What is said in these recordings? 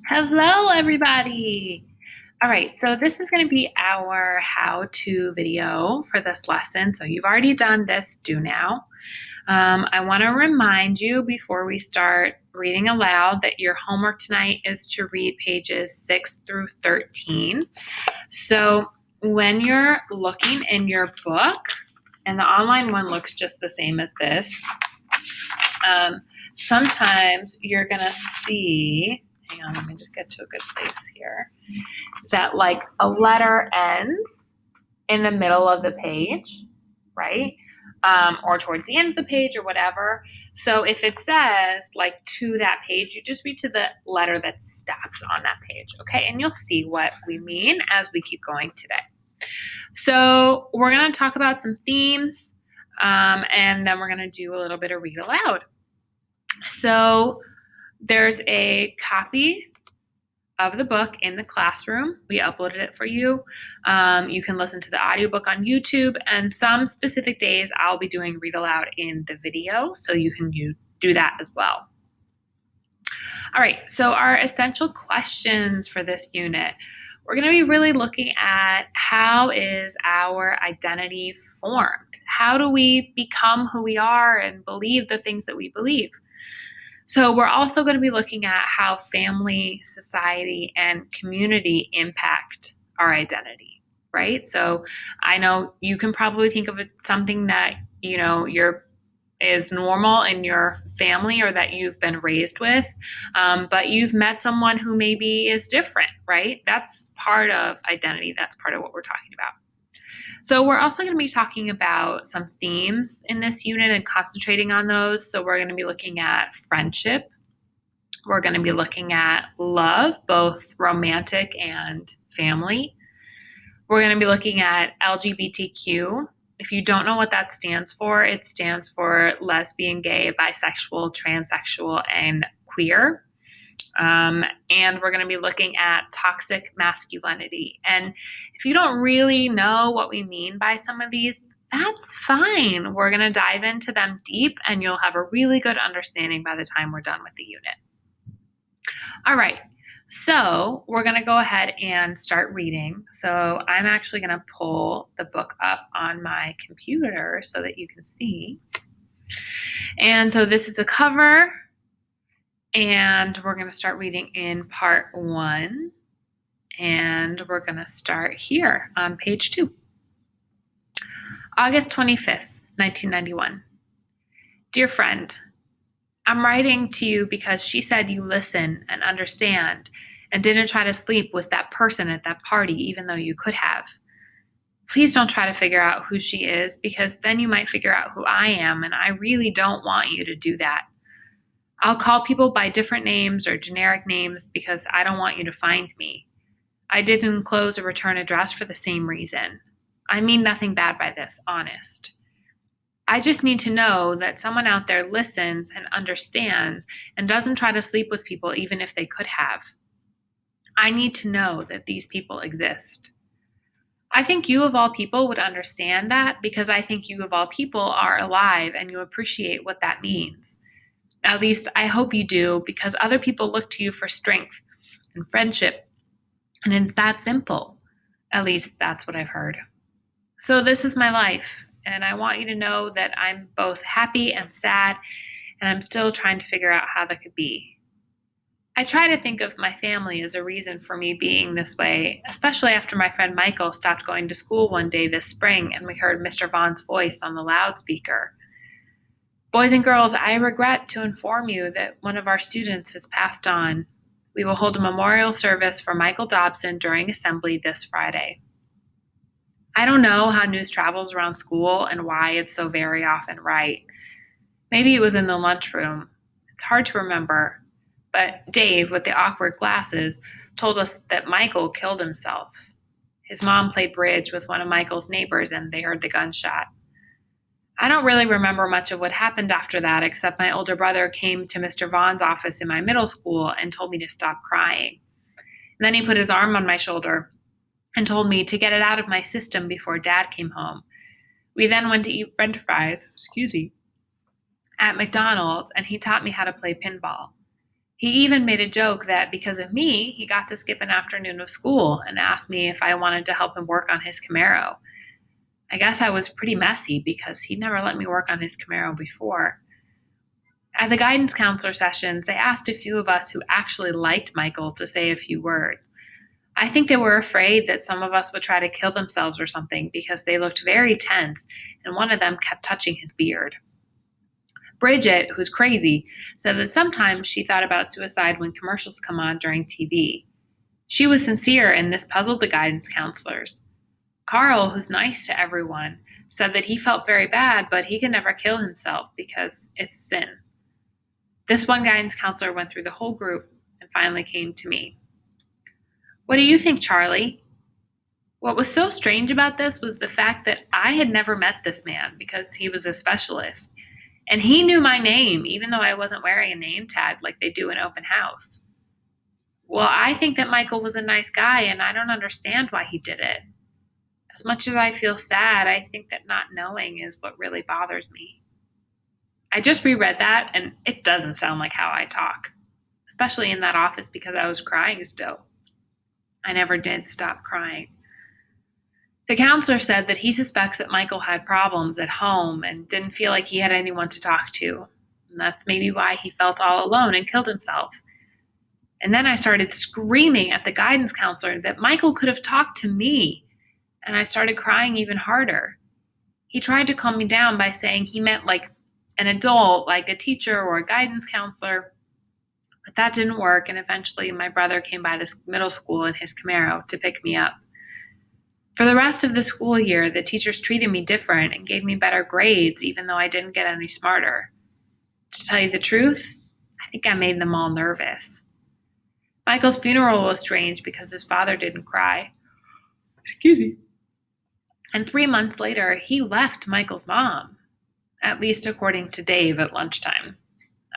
Hello, everybody. All right, so this is going to be our how-to video for this lesson. So you've already done this, do now. I want to remind you before we start reading aloud that your homework tonight is to read pages 6 through 13. So when you're looking in your book, and the online one looks just the same as this, sometimes you're going to see, hang on, let me just get to a good place here, that like a letter ends in the middle of the page, right? Or towards the end of the page or whatever. So if it says like to that page, you just read to the letter that stops on that page, okay? And you'll see what we mean as we keep going today. So we're going to talk about some themes, and then we're going to do a little bit of read aloud. So there's a copy of the book in the classroom. We uploaded it for you. You can listen to the audiobook on YouTube, and some specific days I'll be doing read aloud in the video, so you can do that as well. All right, so our essential questions for this unit. We're going to be really looking at how is our identity formed? How do we become who we are and believe the things that we believe? So we're also going to be looking at how family, society, and community impact our identity, right? So I know you can probably think of it something that, is normal in your family or that you've been raised with, but you've met someone who maybe is different, right? That's part of identity. That's part of what we're talking about. So we're also going to be talking about some themes in this unit and concentrating on those. So we're going to be looking at friendship. We're going to be looking at love, both romantic and family. We're going to be looking at LGBTQ. If you don't know what that stands for, it stands for lesbian, gay, bisexual, transsexual, and queer. And we're going to be looking at toxic masculinity. And if you don't really know what we mean by some of these, that's fine. We're going to dive into them deep, and you'll have a really good understanding by the time we're done with the unit. All right, so we're going to go ahead and start reading. So I'm actually going to pull the book up on my computer so that you can see. And so this is the cover. And we're going to start reading in part 1. And we're going to start here on page 2. August 25th, 1991. Dear friend, I'm writing to you because she said you listen and understand and didn't try to sleep with that person at that party even though you could have. Please don't try to figure out who she is, because then you might figure out who I am, and I really don't want you to do that. I'll call people by different names or generic names because I don't want you to find me. I didn't enclose a return address for the same reason. I mean nothing bad by this, honest. I just need to know that someone out there listens and understands and doesn't try to sleep with people even if they could have. I need to know that these people exist. I think you of all people would understand that, because I think you of all people are alive and you appreciate what that means. At least I hope you do, because other people look to you for strength and friendship, and it's that simple. At least that's what I've heard. So this is my life, and I want you to know that I'm both happy and sad, and I'm still trying to figure out how that could be. I try to think of my family as a reason for me being this way, especially after my friend Michael stopped going to school one day this spring and we heard Mr. Vaughn's voice on the loudspeaker. Boys and girls, I regret to inform you that one of our students has passed on. We will hold a memorial service for Michael Dobson during assembly this Friday. I don't know how news travels around school and why it's so very often right. Maybe it was in the lunchroom. It's hard to remember. But Dave, with the awkward glasses, told us that Michael killed himself. His mom played bridge with one of Michael's neighbors and they heard the gunshot. I don't really remember much of what happened after that, except my older brother came to Mr. Vaughn's office in my middle school and told me to stop crying. And then he put his arm on my shoulder and told me to get it out of my system before Dad came home. We then went to eat French fries, at McDonald's, and he taught me how to play pinball. He even made a joke that because of me, he got to skip an afternoon of school and asked me if I wanted to help him work on his Camaro. I guess I was pretty messy because he never let me work on his Camaro before. At the guidance counselor sessions, they asked a few of us who actually liked Michael to say a few words. I think they were afraid that some of us would try to kill themselves or something because they looked very tense, and one of them kept touching his beard. Bridget, who's crazy, said that sometimes she thought about suicide when commercials come on during TV. She was sincere, and this puzzled the guidance counselors. Carl, who's nice to everyone, said that he felt very bad, but he could never kill himself because it's sin. This one guidance counselor went through the whole group and finally came to me. What do you think, Charlie? What was so strange about this was the fact that I had never met this man because he was a specialist. And he knew my name, even though I wasn't wearing a name tag like they do in open house. Well, I think that Michael was a nice guy, and I don't understand why he did it. As much as I feel sad, I think that not knowing is what really bothers me. I just reread that, and it doesn't sound like how I talk, especially in that office because I was crying still. I never did stop crying. The counselor said that he suspects that Michael had problems at home and didn't feel like he had anyone to talk to. And that's maybe why he felt all alone and killed himself. And then I started screaming at the guidance counselor that Michael could have talked to me. And I started crying even harder. He tried to calm me down by saying he meant like an adult, like a teacher or a guidance counselor. But that didn't work. And eventually my brother came by this middle school in his Camaro to pick me up. For the rest of the school year, the teachers treated me different and gave me better grades, even though I didn't get any smarter. To tell you the truth, I think I made them all nervous. Michael's funeral was strange because his father didn't cry. Excuse me. And 3 months later, he left Michael's mom, at least according to Dave at lunchtime.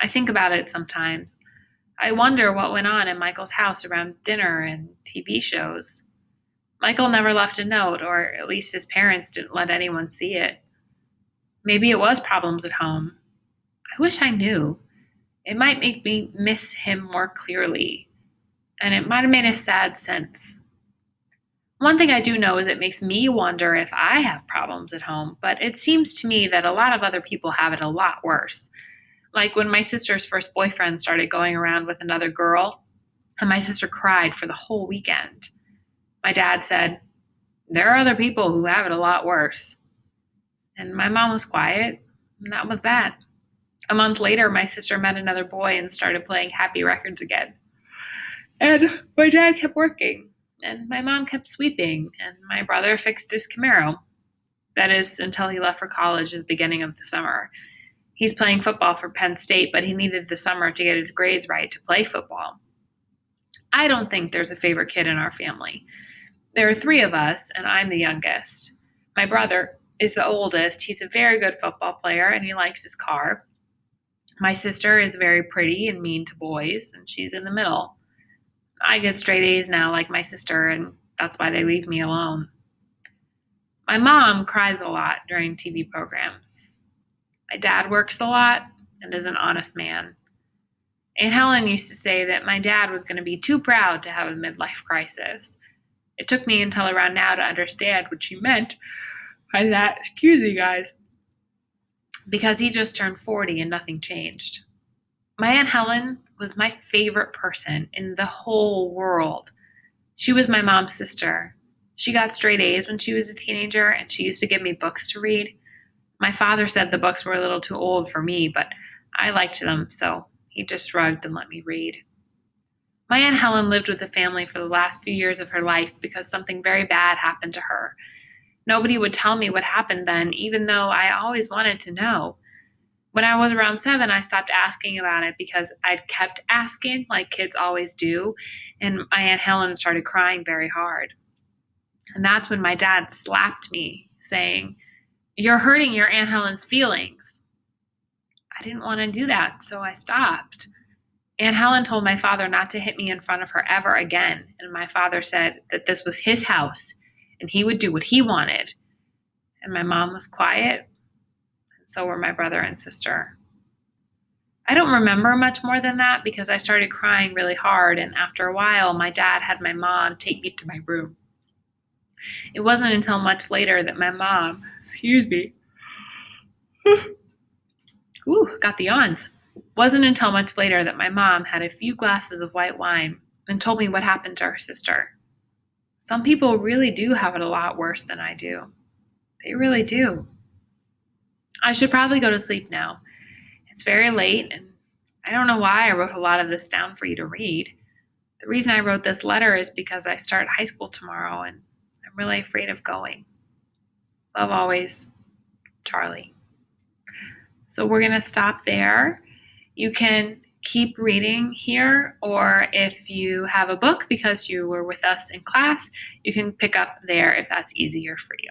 I think about it sometimes. I wonder what went on in Michael's house around dinner and TV shows. Michael never left a note, or at least his parents didn't let anyone see it. Maybe it was problems at home. I wish I knew. It might make me miss him more clearly, and it might have made a sad sense. One thing I do know is it makes me wonder if I have problems at home, but it seems to me that a lot of other people have it a lot worse. Like when my sister's first boyfriend started going around with another girl, and my sister cried for the whole weekend. My dad said, "There are other people who have it a lot worse." And my mom was quiet, and that was that. A month later, my sister met another boy and started playing happy records again. And my dad kept working, and my mom kept sweeping, and my brother fixed his Camaro. That is, until he left for college at the beginning of the summer. He's playing football for Penn State, but he needed the summer to get his grades right to play football. I don't think there's a favorite kid in our family. There are 3 of us, and I'm the youngest. My brother is the oldest. He's a very good football player, and he likes his car. My sister is very pretty and mean to boys, and she's in the middle. I get straight A's now like my sister, and that's why they leave me alone. My mom cries a lot during TV programs. My dad works a lot and is an honest man. Aunt Helen used to say that my dad was going to be too proud to have a midlife crisis. It took me until around now to understand what she meant by that. Excuse me, guys. Because he just turned 40 and nothing changed. My Aunt Helen was my favorite person in the whole world. She was my mom's sister. She got straight A's when she was a teenager, and she used to give me books to read. My father said the books were a little too old for me, but I liked them, so he just shrugged and let me read. My Aunt Helen lived with the family for the last few years of her life because something very bad happened to her. Nobody would tell me what happened then, even though I always wanted to know. When I was around 7, I stopped asking about it because I'd kept asking, like kids always do, and my Aunt Helen started crying very hard. And that's when my dad slapped me, saying, "You're hurting your Aunt Helen's feelings." I didn't want to do that, so I stopped. Aunt Helen told my father not to hit me in front of her ever again, and my father said that this was his house, and he would do what he wanted. And my mom was quiet, and so were my brother and sister. I don't remember much more than that because I started crying really hard, and after a while, my dad had my mom take me to my room. It wasn't until much later that my mom, excuse me, got the yawns. Wasn't until much later that my mom had a few glasses of white wine and told me what happened to her sister. Some people really do have it a lot worse than I do. They really do. I should probably go to sleep now. It's very late, and I don't know why I wrote a lot of this down for you to read. The reason I wrote this letter is because I start high school tomorrow, and I'm really afraid of going. Love always, Charlie. So we're going to stop there. You can keep reading here, or if you have a book because you were with us in class, you can pick up there if that's easier for you.